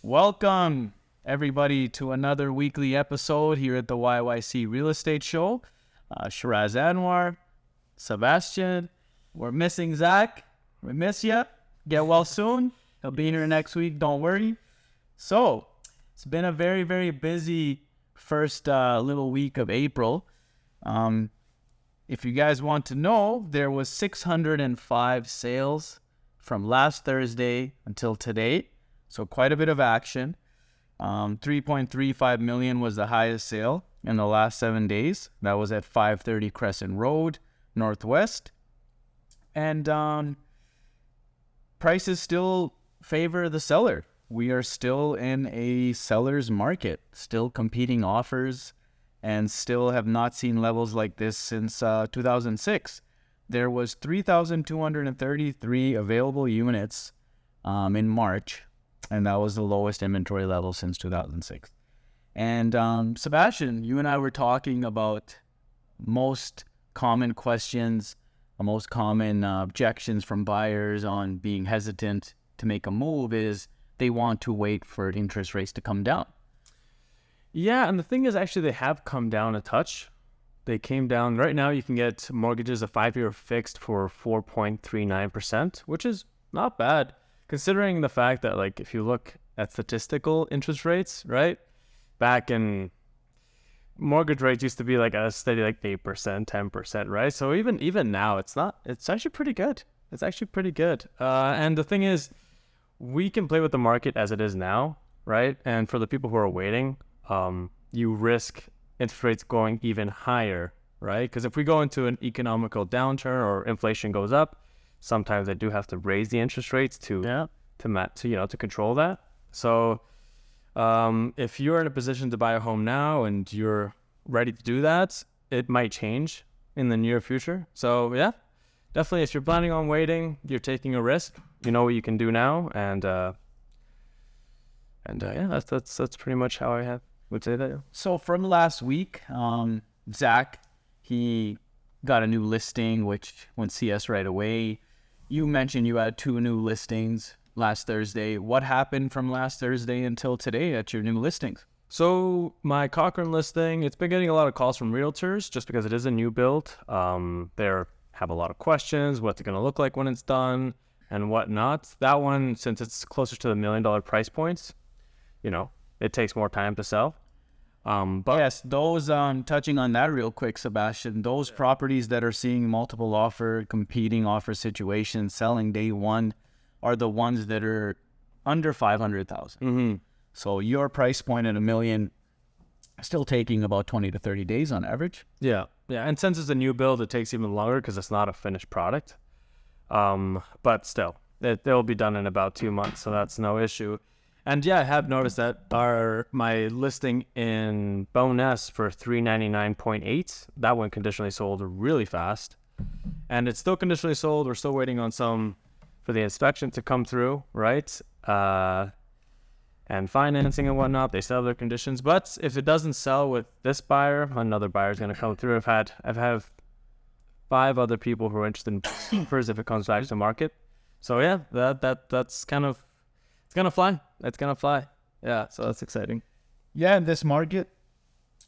Welcome, everybody, to another weekly episode here at the YYC Real Estate Show. Shiraz Anwar, Sebastian, we're missing Zach. We miss you. Get well soon. He'll be here next week. Don't worry. So, it's been a very, very busy first little week of April. If you guys want to know, there was 605 sales from last Thursday until today. So quite a bit of action. 3.35 million was the highest sale in the last 7 days. That was at 530 Crescent Road, Northwest. And prices still favor the seller. We are still in a seller's market, still competing offers, and still have not seen levels like this since 2006. There was 3,233 available units in March. And that was the lowest inventory level since 2006. And Sebastian, you and I were talking about most common questions, most common objections from buyers on being hesitant to make a move is they want to wait for interest rates to come down. Yeah, and the thing is actually they have come down a touch. They came down. Right now you can get mortgages, a 5-year fixed for 4.39%, which is not bad. Considering the fact that, like, if you look at statistical interest rates, right, back in mortgage rates used to be like a steady like 8%, 10%, right? So even now, it's actually pretty good. It's actually pretty good. And the thing is, we can play with the market as it is now, right? And for the people who are waiting, you risk interest rates going even higher, right? Because if we go into an economical downturn or inflation goes up, sometimes they do have to raise the interest rates to control that. So if you're in a position to buy a home now and you're ready to do that, it might change in the near future. So yeah, definitely if you're planning on waiting, you're taking a risk. You know what you can do now, and yeah, that's pretty much how I would say that. So from last week, Zach, he got a new listing which went CS right away. You mentioned you had 2 new listings last Thursday. What happened from last Thursday until today at your new listings? So my Cochrane listing, it's been getting a lot of calls from realtors just because it is a new build. They have a lot of questions, what's it going to look like when it's done and whatnot. That one, since it's closer to the $1 million price points, it takes more time to sell. But yes, those touching on that real quick, Sebastian, those properties that are seeing multiple competing offer situations, selling day one, are the ones that are under 500,000. Mm-hmm. So your price point at $1 million, still taking about 20 to 30 days on average. Yeah. And since it's a new build, it takes even longer because it's not a finished product. But still, they'll be done in about 2 months, so that's no issue. And yeah, I have noticed that my listing in Bowness for $399.8, that one conditionally sold really fast. And it's still conditionally sold. We're still waiting on for the inspection to come through, right? And financing and whatnot. They still have their conditions. But if it doesn't sell with this buyer, another buyer is going to come through. I've had 5 other people who are interested in first if it comes back to the market. So yeah, that's kind of, it's going to fly. It's going to fly. Yeah, so that's exciting. Yeah, in this market,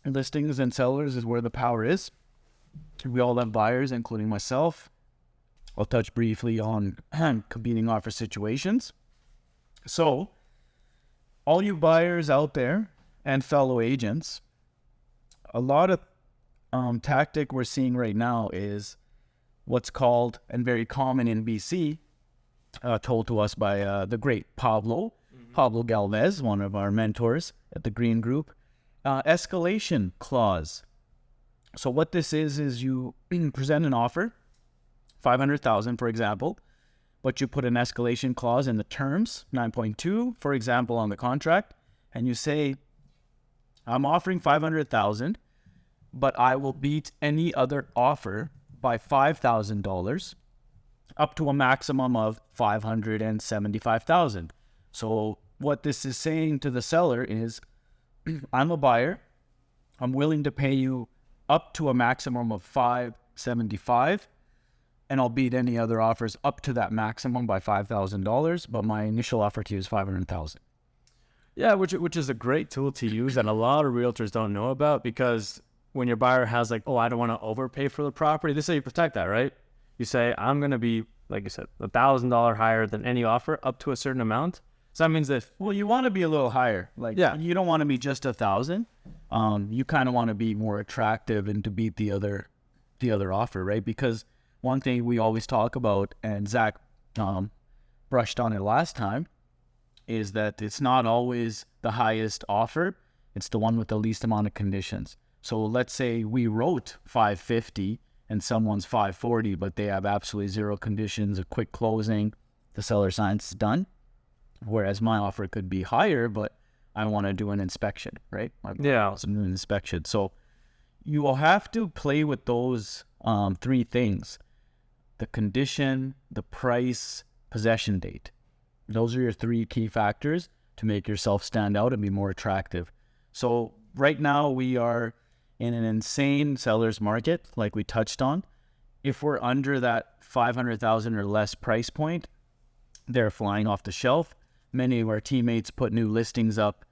listings and sellers is where the power is. We all have buyers, including myself. I'll touch briefly on competing offer situations. So, all you buyers out there and fellow agents, a lot of tactic we're seeing right now is what's called, and very common in BC, told to us by the great Pablo Galvez, one of our mentors at the Green Group, escalation clause. So what this is you present an offer, 500,000 for example, but you put an escalation clause in the terms, 9.2 for example on the contract, and you say, I'm offering 500,000, but I will beat any other offer by $5,000 up to a maximum of 575,000. So what this is saying to the seller is, I'm a buyer. I'm willing to pay you up to a maximum of 575, and I'll beat any other offers up to that maximum by $5,000. But my initial offer to you is 500,000. Yeah, which is a great tool to use that a lot of realtors don't know about, because when your buyer has like, oh, I don't want to overpay for the property, this is how you protect that, right? You say, I'm going to be, like you said, $1,000 higher than any offer up to a certain amount. So that means that, Well, you want to be a little higher. Like, Yeah. you don't want to be just 1,000. You kind of want to be more attractive and to beat the other offer, right? Because one thing we always talk about, and Zach brushed on it last time, is that it's not always the highest offer. It's the one with the least amount of conditions. So let's say we wrote 550 and someone's 540, but they have absolutely zero conditions, a quick closing, the seller signs, it's done. Whereas my offer could be higher, but I want to do an inspection, right? Yeah. So do an inspection. So you will have to play with those three things: the condition, the price, possession date. Those are your three key factors to make yourself stand out and be more attractive. So right now we are in an insane seller's market, like we touched on. If we're under that 500,000 or less price point, they're flying off the shelf. Many of our teammates put new listings up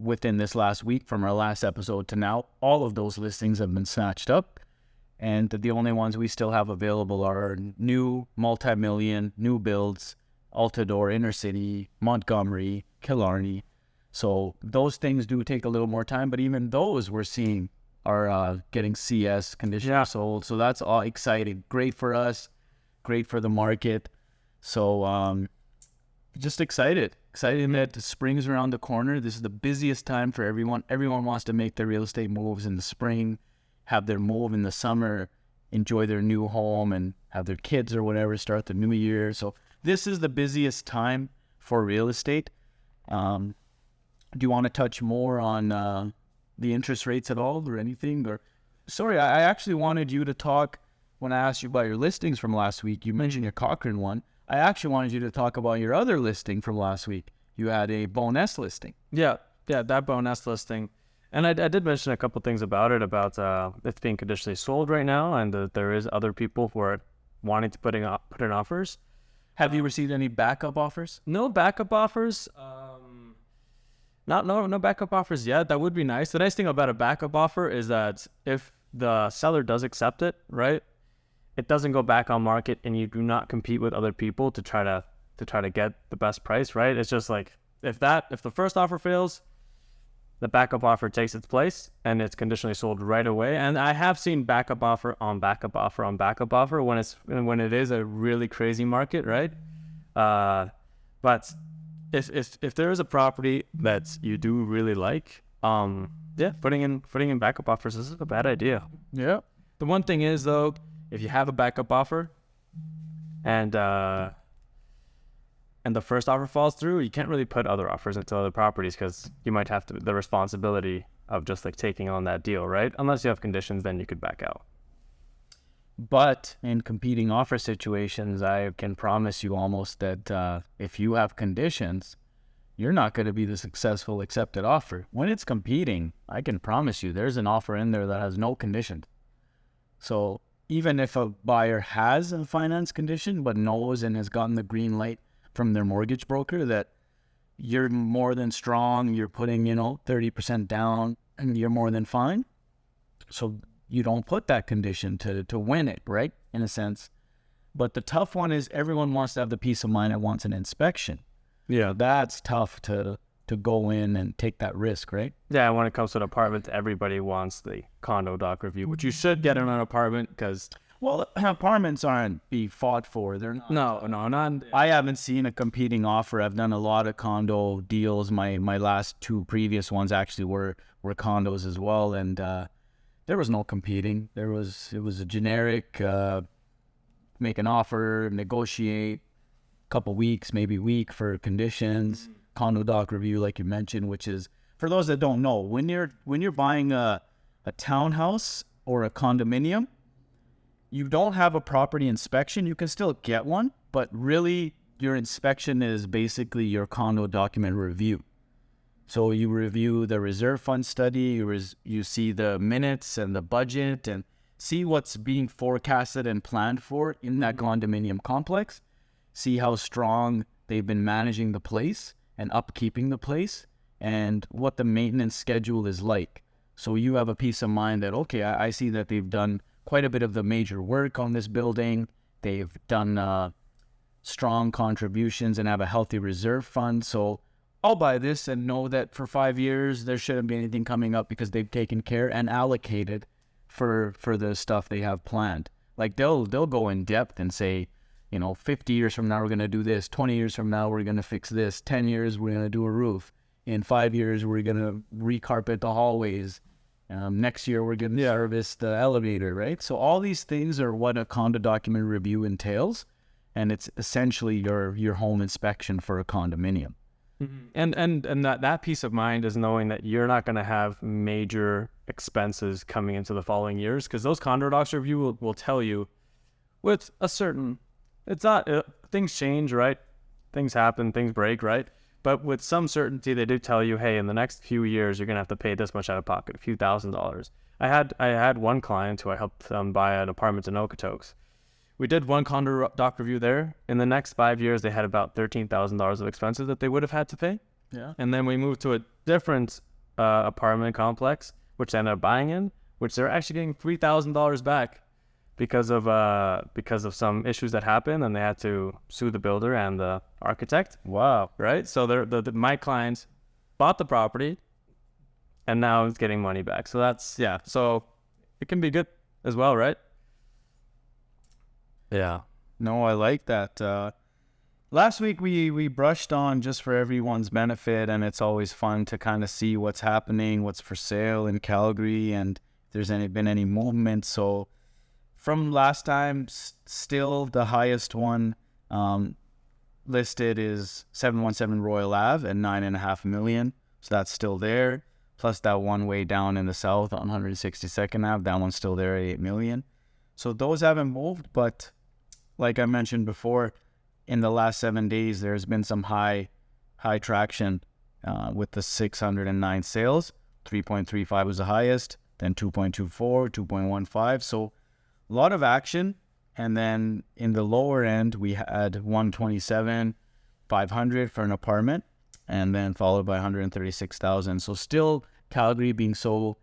within this last week from our last episode to now. All of those listings have been snatched up, and the only ones we still have available are new multi-million, new builds, Altador, Inner City, Montgomery, Killarney. So those things do take a little more time, but even those we're seeing are getting CS condition sold. So that's all exciting. Great for us, great for the market. So just excited that the spring's around the corner. This is the busiest time for everyone. Everyone wants to make their real estate moves in the spring, have their move in the summer, enjoy their new home, and have their kids or whatever start the new year. So this is the busiest time for real estate. Do you want to touch more on the interest rates at all or anything? Or sorry, I actually wanted you to talk when I asked you about your listings from last week. You mentioned your Cochrane one. I actually wanted you to talk about your other listing from last week. You had a Bonus listing. Yeah, that bonus listing. And I did mention a couple things about it, about it's being conditionally sold right now, and that there is other people who are wanting to put in offers. Have you received any backup offers? No backup offers. No backup offers yet. That would be nice. The nice thing about a backup offer is that if the seller does accept it, right, it doesn't go back on market, and you do not compete with other people to try to get the best price, right? It's just like if the first offer fails, the backup offer takes its place and it's conditionally sold right away. And I have seen backup offer on backup offer on backup offer when it is a really crazy market, right? But if there is a property that you do really like, putting in backup offers isn't a bad idea. Yeah. The one thing is though, if you have a backup offer and the first offer falls through, you can't really put other offers into other properties, because you might have the responsibility of just like taking on that deal, right? Unless you have conditions, then you could back out. But in competing offer situations, I can promise you almost that if you have conditions, you're not going to be the successful accepted offer. When it's competing, I can promise you there's an offer in there that has no conditions. So even if a buyer has a finance condition but knows and has gotten the green light from their mortgage broker that you're more than strong, you're putting 30% down, and you're more than fine, so you don't put that condition to win it, right, in a sense. But the tough one is everyone wants to have the peace of mind and wants an inspection. Yeah, That's tough to go in and take that risk, right? yeah. When it comes to an apartment, everybody wants the condo doc review, which you should get in an apartment, because Well, apartments aren't be fought for. They're not. no, not. I haven't seen a competing offer. I've done a lot of condo deals. My last two previous ones actually were condos as well, and there was no competing. It was a generic make an offer, negotiate, couple weeks, maybe week for conditions, condo doc review, like you mentioned, which is, for those that don't know, when you're buying a townhouse or a condominium, you don't have a property inspection. You can still get one, but really your inspection is basically your condo document review. So you review the reserve fund study, you see the minutes and the budget and see what's being forecasted and planned for in that condominium complex, see how strong they've been managing the place and upkeeping the place, and what the maintenance schedule is like. So you have a peace of mind that, okay, I see that they've done quite a bit of the major work on this building. They've done strong contributions and have a healthy reserve fund. So I'll buy this and know that for 5 years, there shouldn't be anything coming up because they've taken care and allocated for the stuff they have planned. Like they'll go in depth and say, 50 years from now, we're going to do this. 20 years from now, we're going to fix this. 10 years, we're going to do a roof. In 5 years, we're going to recarpet the hallways. Next year, we're going to service the elevator, right? So all these things are what a condo document review entails. And it's essentially your home inspection for a condominium. Mm-hmm. And that peace of mind is knowing that you're not going to have major expenses coming into the following years, because those condo docs review will tell you with a certain, it's not, things change, right? Things happen, things break, right? But with some certainty, they do tell you, hey, in the next few years, you're going to have to pay this much out of pocket, a few $1,000s. I had one client who I helped buy an apartment in Okotoks. We did one condo doc review there. In the next 5 years, they had about $13,000 of expenses that they would have had to pay. Yeah. And then we moved to a different apartment complex, which they ended up buying in, which they're actually getting $3,000 back because of some issues that happened, and they had to sue the builder and the architect. Wow. Right? So my client bought the property, and now is getting money back. So that's, yeah. So it can be good as well, right? Yeah. No, I like that. Last week we brushed on, just for everyone's benefit, and it's always fun to kind of see what's happening, what's for sale in Calgary, and if there's been any movement. So from last time, still the highest one listed is 717 Royal Ave at $9.5 million. So that's still there. Plus that one way down in the south on 162nd Ave, that one's still there at $8 million. So those haven't moved, but like I mentioned before, in the last 7 days, there's been some high traction with the 609 sales. 3.35 was the highest, then 2.24, 2.15. So a lot of action. And then in the lower end, we had 127, 500 for an apartment, and then followed by 136,000. So still Calgary being so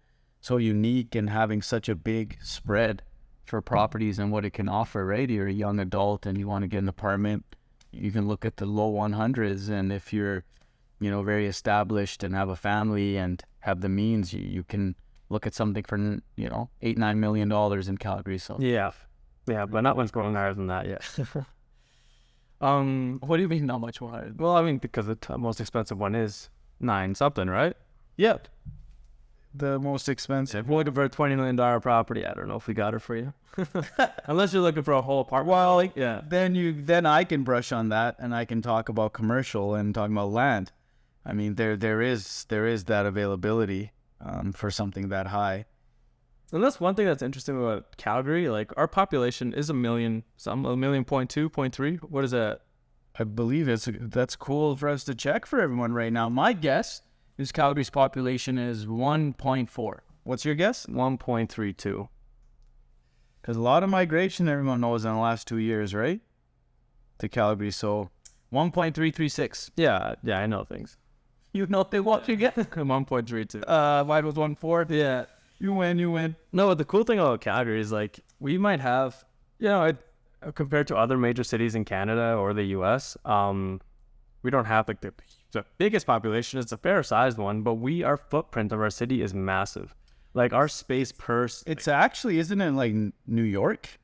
unique and having such a big spread for properties and what it can offer, right? You're a young adult and you want to get an apartment, you can look at the low 100s. And if you're, very established and have a family and have the means, you can look at something for, $8-9 million in Calgary. So yeah, but not one's going higher than that yet. what do you mean not much more higher? Well, I mean, because the most expensive one is 9 something, right? Yep. The most expensive. If we're looking for a $20 million property, I don't know if we got it for you. Unless you're looking for a whole apartment. Well, yeah. Then I can brush on that, and I can talk about commercial and talk about land. I mean, there is that availability for something that high. And that's one thing that's interesting about Calgary. Like, our population is 1 million, some 1.2 million, 0.3. What is that? I believe that's cool for us to check for everyone right now. My guess is Calgary's population is 1.4. What's your guess? 1.32. Because a lot of migration, everyone knows, in the last 2 years, right? To Calgary. So 1.336. Yeah, I know things. You know what you get? 1.32. Mine was 1.4. Yeah. You win. No, but the cool thing about Calgary is, like, we might have, compared to other major cities in Canada or the U.S., we don't have, like, the biggest population. It's a fair-sized one, but our footprint of our city is massive. Like, our space per... It's actually, isn't it like New York?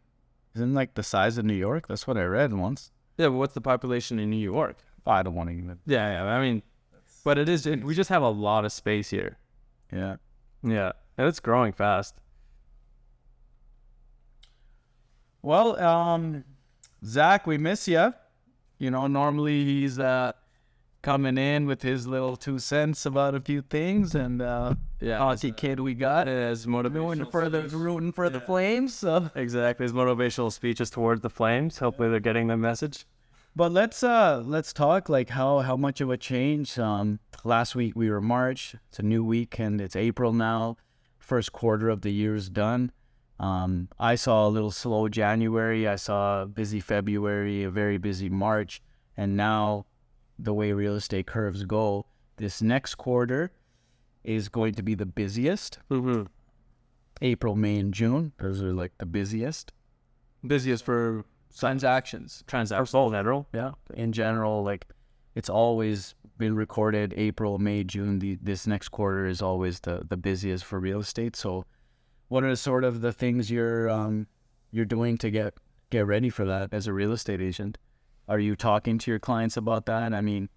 Isn't it like the size of New York? That's what I read once. Yeah, but what's the population in New York? I don't want to even... Yeah, I mean, but we just have a lot of space here. Yeah. Yeah, and it's growing fast. Well, Zach, we miss you. Normally he's coming in with his little 2 cents about a few things, and Aussie kid we got is rooting for the Flames. So exactly, his motivational speeches towards the Flames. Hopefully, they're getting the message. But let's talk like how much of a change. Last week we were March. It's a new week, and it's April now. First quarter of the year is done. I saw a little slow January. I saw a busy February, a very busy March, and now the way real estate curves go, this next quarter is going to be the busiest. Mm-hmm. April, May, and June, those are like the busiest. Busiest for Transactions. all general. Yeah. In general, like it's always been recorded April, May, June. This next quarter is always the busiest for real estate. So what are sort of the things you're doing to get ready for that as a real estate agent? Are you talking to your clients about that? I mean,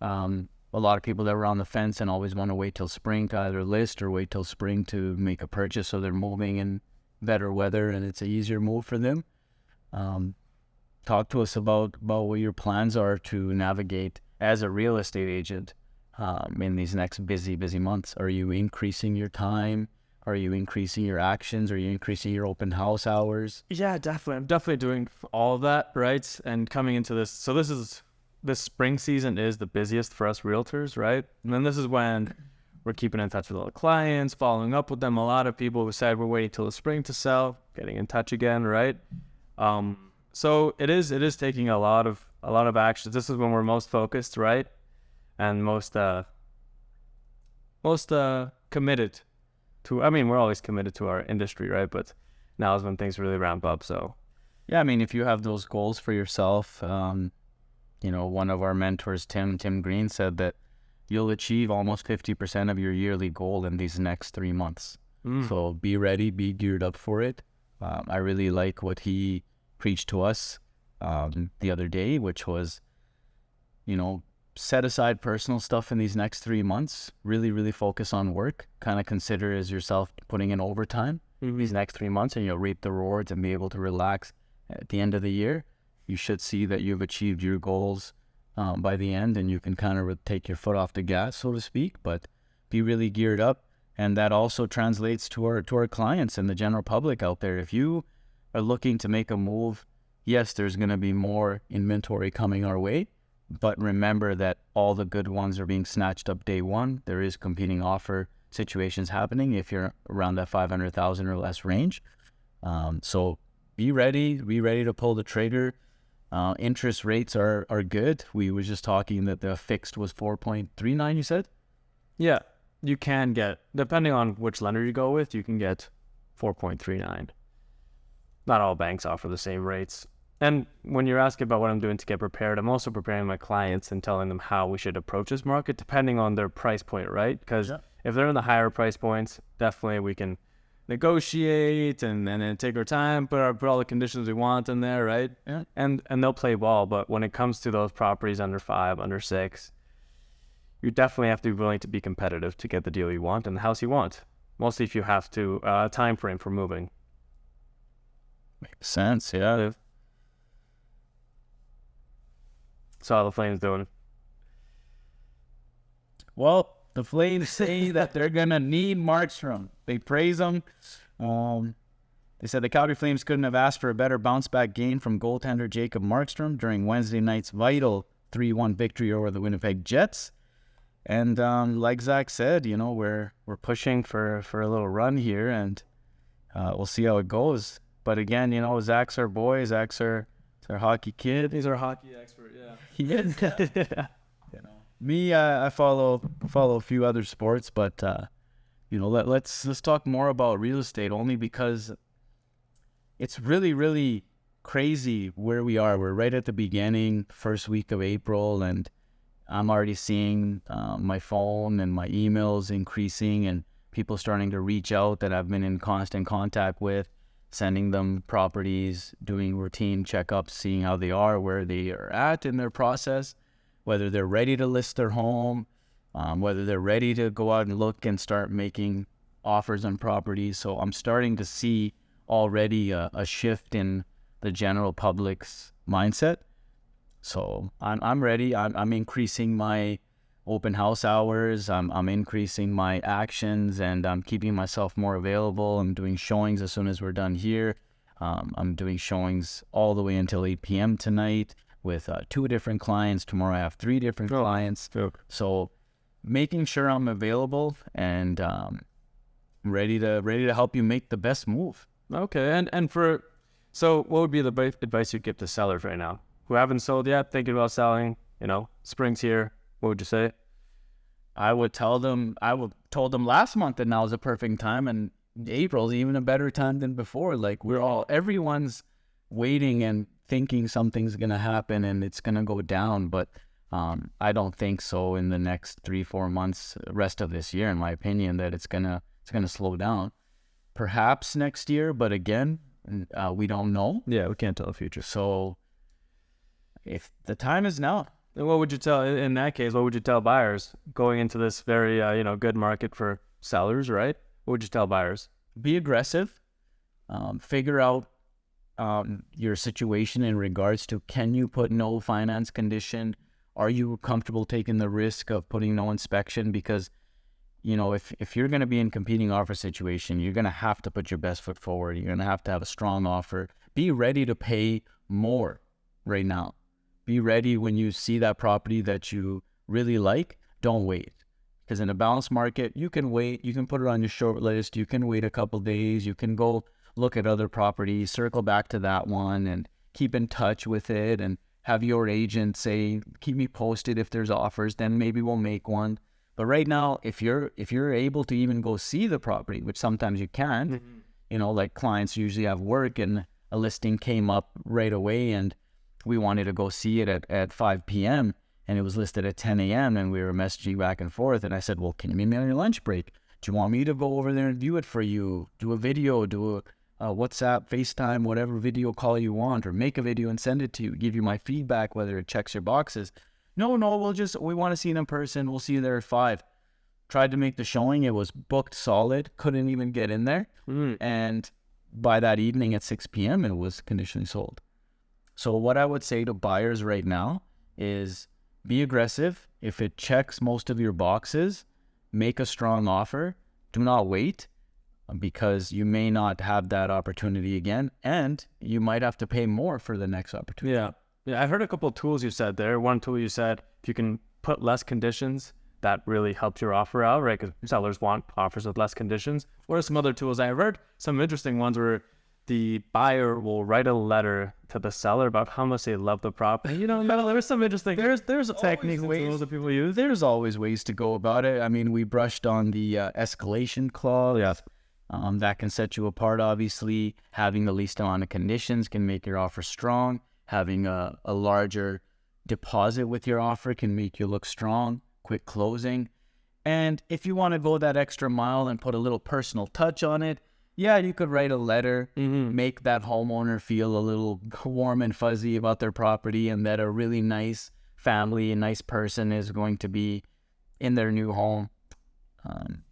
a lot of people that were on the fence and always want to wait till spring to either list or wait till spring to make a purchase, so they're moving in better weather and it's an easier move for them. Talk to us about what your plans are to navigate as a real estate agent in these next busy months. Are you increasing your time? Are you increasing your actions? Are you increasing your open house hours? Yeah, definitely. I'm definitely doing all of that, right? And coming into this, so this spring season is the busiest for us realtors, right? And then this is when we're keeping in touch with all the clients, following up with them. A lot of people who said we're waiting till the spring to sell, getting in touch again, right? So it is taking a lot of actions. This is when we're most focused, right? And most committed to, I mean, we're always committed to our industry, right? But now is when things really ramp up. So yeah, I mean, if you have those goals for yourself, one of our mentors, Tim Green, said that you'll achieve almost 50% of your yearly goal in these next 3 months. So be ready, be geared up for it. I really like what he preached to us the other day, which was, set aside personal stuff in these next 3 months. Really focus on work. Kind of consider as yourself putting in overtime these next 3 months, and you'll reap the rewards and be able to relax at the end of the year. You should see that you've achieved your goals by the end, and you can kind of take your foot off the gas, so to speak, but be really geared up. And that also translates to our clients and the general public out there. If you are looking to make a move, yes, there's going to be more inventory coming our way, but remember that all the good ones are being snatched up day one. There is competing offer situations happening if you're around that 500,000 or less range. So be ready to pull the trigger. Interest rates are good. We were just talking that the fixed was 4.39, you said? yeah, you can get, depending on which lender you go with, you can get 4.39. Not all banks offer the same rates. And when you're asking about what I'm doing to get prepared, I'm also preparing my clients and telling them how we should approach this market depending on their price point, right? Because if they're in the higher price points, definitely we can negotiate and then take our time, put all the conditions we want in there, right? Yeah. And they'll play ball. But when it comes to those properties under 5, under 6, you definitely have to be willing to be competitive to get the deal you want and the house you want. Mostly if you have to time frame for moving. Makes sense, yeah. So how the Flames doing? Well, the Flames say that they're going to need Markstrom. They praise him. They said the Calgary Flames couldn't have asked for a better bounce-back game from goaltender Jacob Markstrom during Wednesday night's vital 3-1 victory over the Winnipeg Jets. And like Zach said, we're pushing for a little run here, and we'll see how it goes. But again, Zach's our boy. Zach's our hockey kid. He's our hockey expert, yeah. He is. Me, I follow a few other sports, but let's talk more about real estate, only because it's really crazy where we are. We're right at the beginning, first week of April, and I'm already seeing my phone and my emails increasing, and people starting to reach out that I've been in constant contact with, sending them properties, doing routine checkups, seeing how they are, where they are at in their process, whether they're ready to list their home, whether they're ready to go out and look and start making offers on properties. So I'm starting to see already a shift in the general public's mindset. So I'm ready. I'm increasing my open house hours. I'm increasing my actions, and I'm keeping myself more available. I'm doing showings as soon as we're done here. I'm doing showings all the way until 8 p.m. tonight with 2 different clients. Tomorrow I have 3 different clients. So making sure I'm available and ready to help you make the best move. Okay, so what would be the advice you'd give to sellers right now who haven't sold yet, thinking about selling? Spring's here. What would you say? I would told them last month that now is a perfect time, and April's even a better time than before. Like everyone's waiting and thinking something's gonna happen and it's gonna go down, but I don't think so in the next 3-4 months, rest of this year, in my opinion, that it's gonna slow down. Perhaps next year, but again, we don't know. Yeah, we can't tell the future. So if the time is now. And what would you tell in that case? What would you tell buyers going into this very good market for sellers, right? What would you tell buyers? Be aggressive. Figure out your situation in regards to, can you put no finance condition? Are you comfortable taking the risk of putting no inspection? Because if you're going to be in competing offer situation, you're going to have to put your best foot forward. You're going to have a strong offer. Be ready to pay more right now. Be ready when you see that property that you really like. Don't wait. Because in a balanced market, you can wait. You can put it on your short list. You can wait a couple days. You can go look at other properties, circle back to that one, and keep in touch with it, and have your agent say, keep me posted if there's offers, then maybe we'll make one. But right now, if you're able to even go see the property, which sometimes you can't, like clients usually have work and a listing came up right away and we wanted to go see it at 5 p.m. and it was listed at 10 a.m. and we were messaging back and forth. And I said, well, can you meet me on your lunch break? Do you want me to go over there and view it for you? Do a video, do a WhatsApp, FaceTime, whatever video call you want, or make a video and send it to you, give you my feedback, whether it checks your boxes. No, we want to see it in person. We'll see you there at 5. Tried to make the showing. It was booked solid. Couldn't even get in there. And by that evening at 6 p.m., it was conditionally sold. So what I would say to buyers right now is be aggressive. If it checks most of your boxes, make a strong offer. Do not wait, because you may not have that opportunity again, and you might have to pay more for the next opportunity. Yeah, I heard a couple of tools you said there. One tool you said, if you can put less conditions, that really helps your offer out, right? Because sellers want offers with less conditions. What are some other tools? I've heard some interesting ones where the buyer will write a letter to the seller about how much they love the property. There's some interesting There's techniques and ways tools that people use. There's always ways to go about it. I mean, we brushed on the escalation clause. Yes. That can set you apart, obviously. Having the least amount of conditions can make your offer strong. Having a larger deposit with your offer can make you look strong. Quick closing. And if you want to go that extra mile and put a little personal touch on it, yeah, you could write a letter, make that homeowner feel a little warm and fuzzy about their property, and that a really nice family, a nice person is going to be in their new home,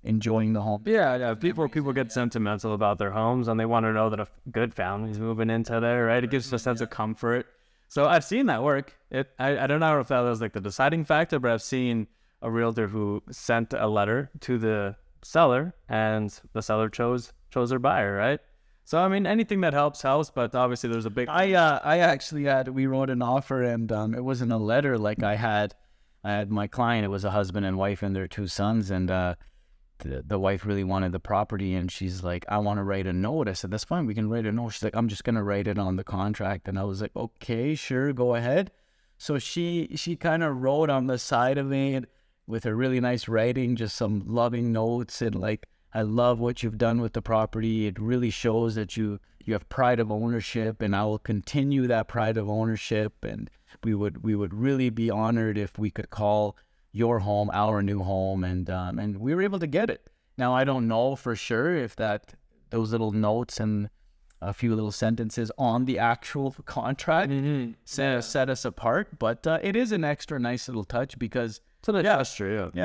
enjoying the home. Yeah. People get sentimental about their homes, and they want to know that a good family's moving into there, right? It gives a sense of comfort. So I've seen that work. I don't know if that was like the deciding factor, but I've seen a realtor who sent a letter to the seller, and the seller chose their buyer, right? So I mean, anything that helps, but obviously there's a big... We wrote an offer, and it wasn't a letter. Like I had my client, it was a husband and wife and their 2 sons, and the wife really wanted the property, and she's like, I want to write a note. I said, that's fine, we can write a note. She's like, I'm just going to write it on the contract. And I was like, okay, sure, go ahead. So she kind of wrote on the side of it with her really nice writing, just some loving notes, and like, I love what you've done with the property. It really shows that you have pride of ownership, and I will continue that pride of ownership. And we would really be honored if we could call your home our new home. And we were able to get it. Now, I don't know for sure if those little notes and a few little sentences on the actual contract set us apart, but it is an extra nice little touch, because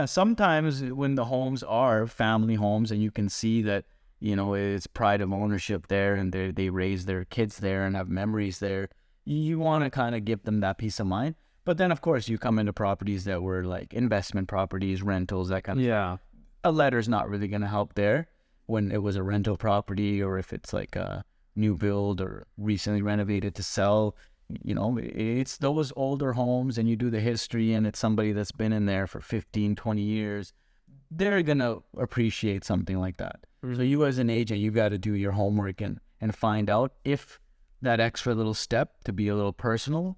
sometimes when the homes are family homes and you can see that it's pride of ownership there, and they raise their kids there and have memories there, you want to kind of give them that peace of mind. But then of course you come into properties that were like investment properties, rentals, that kind of stuff. A letter's not really going to help there when it was a rental property, or if it's like a new build or recently renovated to sell. It's those older homes, and you do the history, and it's somebody that's been in there for 15, 20 years. They're going to appreciate something like that. So you as an agent, you got to do your homework and find out if that extra little step to be a little personal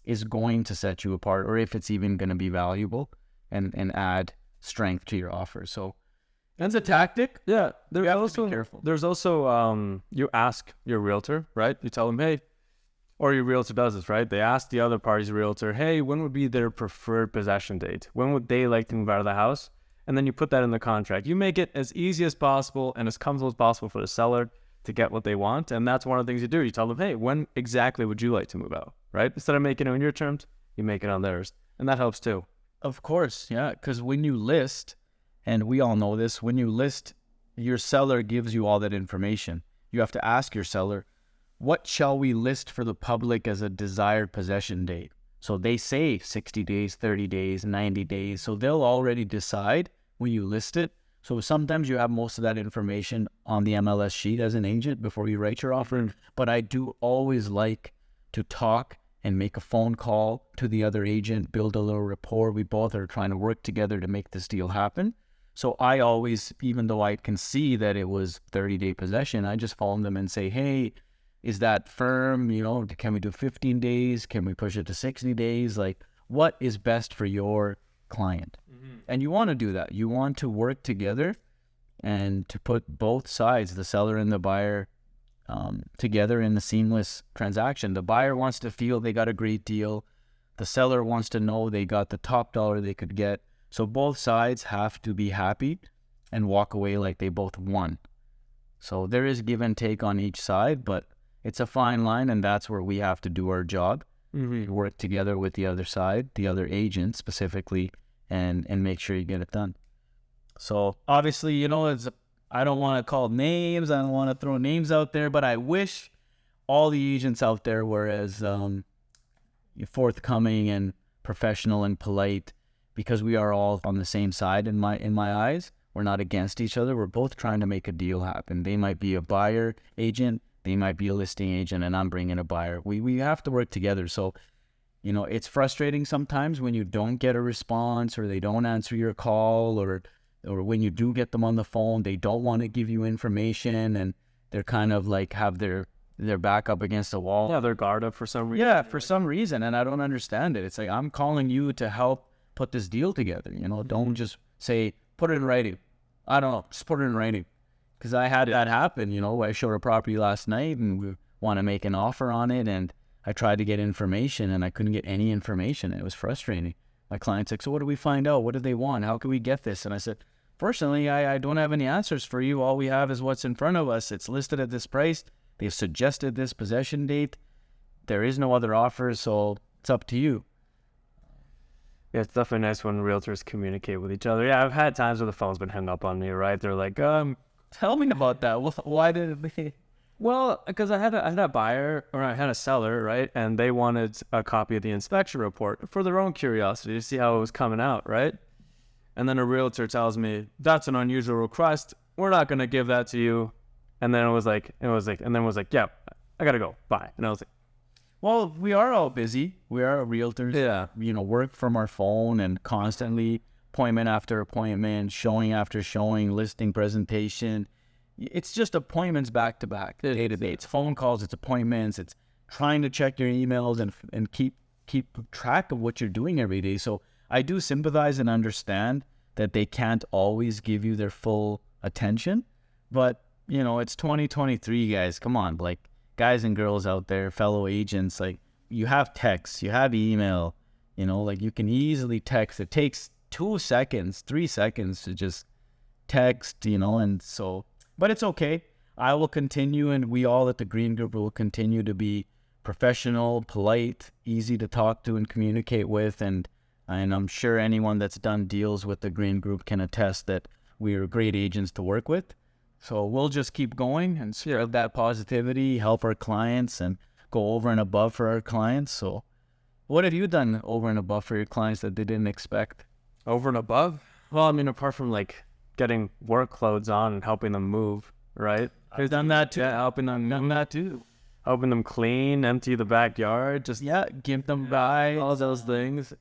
is going to set you apart, or if it's even going to be valuable and add strength to your offer. So that's a tactic. Yeah, You have to be careful. there's also you ask your realtor, right? You tell them, hey, or your realtor does this, right? They ask the other party's realtor, hey, when would be their preferred possession date? When would they like to move out of the house? And then you put that in the contract. You make it as easy as possible and as comfortable as possible for the seller to get what they want. And that's one of the things you do. You tell them, hey, when exactly would you like to move out, right? Instead of making it on your terms, you make it on theirs. And that helps too. Of course, yeah, because when you list, and we all know this, when you list, your seller gives you all that information. You have to ask your seller, what shall we list for the public as a desired possession date? So they say 60 days, 30 days, 90 days. So they'll already decide when you list it. So sometimes you have most of that information on the MLS sheet as an agent before you write your offer. But I do always like to talk and make a phone call to the other agent, build a little rapport. We both are trying to work together to make this deal happen. So I always, even though I can see that it was 30-day possession, I just phone them and say, hey, is that firm? You know, can we do 15 days? Can we push it to 60 days? Like, what is best for your client? And you want to do that. You want to work together and to put both sides, the seller and the buyer, together in a seamless transaction. The buyer wants to feel they got a great deal. The seller wants to know they got the top dollar they could get. So both sides have to be happy and walk away like they both won. So there is give and take on each side, but it's a fine line, and that's where we have to do our job. Work together with the other side, the other agent specifically, and make sure you get it done. So obviously, you know, I don't want to call names. I don't want to throw names out there, but I wish all the agents out there were as forthcoming and professional and polite, because we are all on the same side in my eyes. We're not against each other. We're both trying to make a deal happen. They might be a buyer agent, they might be a listing agent, and I'm bringing a buyer. We have to work together. So, you know, it's frustrating sometimes when you don't get a response, or they don't answer your call, or when you do get them on the phone, they don't want to give you information, and they're kind of like have their back up against the wall. Yeah, they're guard up for some reason. Yeah, for some reason, and I don't understand it. It's like, I'm calling you to help put this deal together. You know, don't just say, put it in writing. I don't know, just put it in writing. Because I had that happen, you know. I showed a property last night and we want to make an offer on it, and I tried to get information and I couldn't get any information. It was frustrating. My client's like, so what do we find out? What do they want? How can we get this? And I said, personally, I don't have any answers for you. All we have is what's in front of us. It's listed at this price. They've suggested this possession date. There is no other offers, so it's up to you. Yeah, it's definitely nice when realtors communicate with each other. Yeah, I've had times where the phone's been hung up on me, right? They're like, tell me about that. Why did it? Well, because I had a buyer, or I had a seller, right? And they wanted a copy of the inspection report for their own curiosity to see how it was coming out, right? And then a realtor tells me, that's an unusual request. We're not going to give that to you. And then it was like, yeah, I got to go. Bye. And I was like, well, we are all busy. We are realtors. Yeah. You know, work from our phone and constantly appointment after appointment, showing after showing, listing presentation. It's just appointments back to back, day to day. It's phone calls, it's appointments, it's trying to check your emails and keep track of what you're doing every day. So I do sympathize and understand that they can't always give you their full attention. But, you know, it's 2023, guys. Come on, like, guys and girls out there, fellow agents, like, you have text, you have email, you know, like, you can easily text. It takes 2 seconds, 3 seconds to just text, you know, and so, but it's okay. I will continue, and we all at the Green Group will continue to be professional, polite, easy to talk to and communicate with, and I'm sure anyone that's done deals with the Green Group can attest that we are great agents to work with. So we'll just keep going and spread that positivity, help our clients, and go over and above for our clients. So what have you done over and above for your clients that they didn't expect? Over and above? Well, I mean, apart from like getting work clothes on and helping them move, right? I've done that too. Yeah, helping them clean, empty the backyard, just give them by all those things.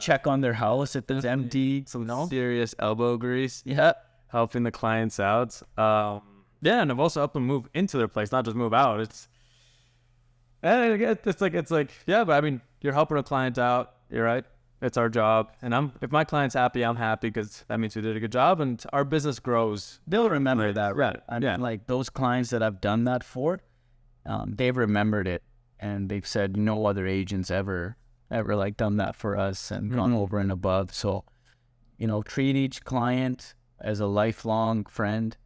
Check on their house if it's empty. Some serious elbow grease. Yeah. Helping the clients out. Yeah, and I've also helped them move into their place, not just move out. It's like, yeah, but I mean, you're helping a client out, you're right. It's our job, and if my client's happy, I'm happy because that means we did a good job, and our business grows. They'll remember that, right? I mean, Yeah. like those clients that I've done that for, they've remembered it, and they've said no other agents ever like done that for us and gone over and above. So, treat each client as a lifelong friend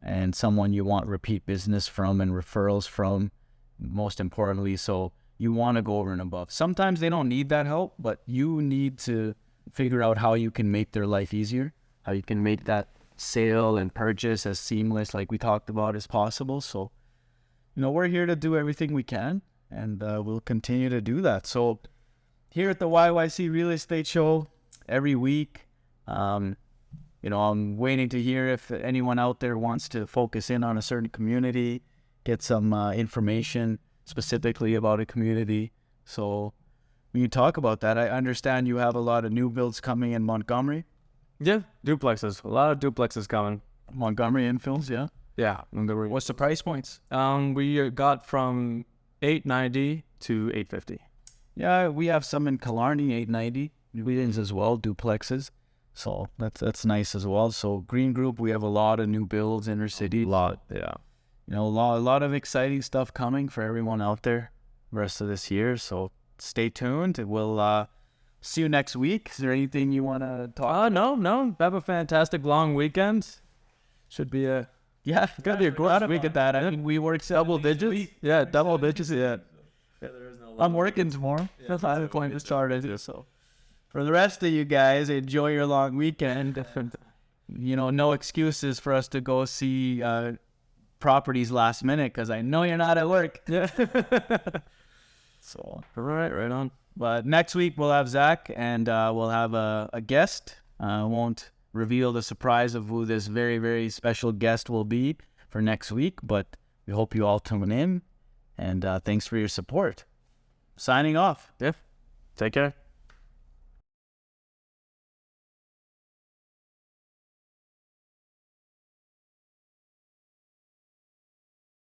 and someone you want repeat business from and referrals from, most importantly. So you want to go over and above. Sometimes they don't need that help, but you need to figure out how you can make their life easier, how you can make that sale and purchase as seamless, like we talked about, as possible. So, we're here to do everything we can, and we'll continue to do that. So here at the YYC Real Estate Show, every week, I'm waiting to hear if anyone out there wants to focus in on a certain community, get some information specifically about a community. So when you talk about that, I understand you have a lot of new builds coming in Montgomery. Yeah, duplexes. A lot of duplexes coming. Montgomery infills, yeah. Yeah. What's the price points? We got from $890 to $850. Yeah, we have some in Killarney, $890. Wheatings as well, duplexes. So that's nice as well. So Green Group, we have a lot of new builds inner city. A lot, yeah. A lot of exciting stuff coming for everyone out there the rest of this year. So stay tuned. We'll see you next week. Is there anything you want to talk? No. Have a fantastic long weekend. Should be a gotta be a great week at that. I mean, we work double digits. Yeah, double digits. Yeah. I'm working tomorrow. That's how the point started. So for the rest of you guys, enjoy your long weekend. No excuses for us to go see properties last minute, because I know you're not at work. Yeah. So All right on. But next week we'll have Zach, and we'll have a guest. Won't reveal the surprise of who this very, very special guest will be for next week, but we hope you all tune in, and thanks for your support. Signing off. Yeah. Take care.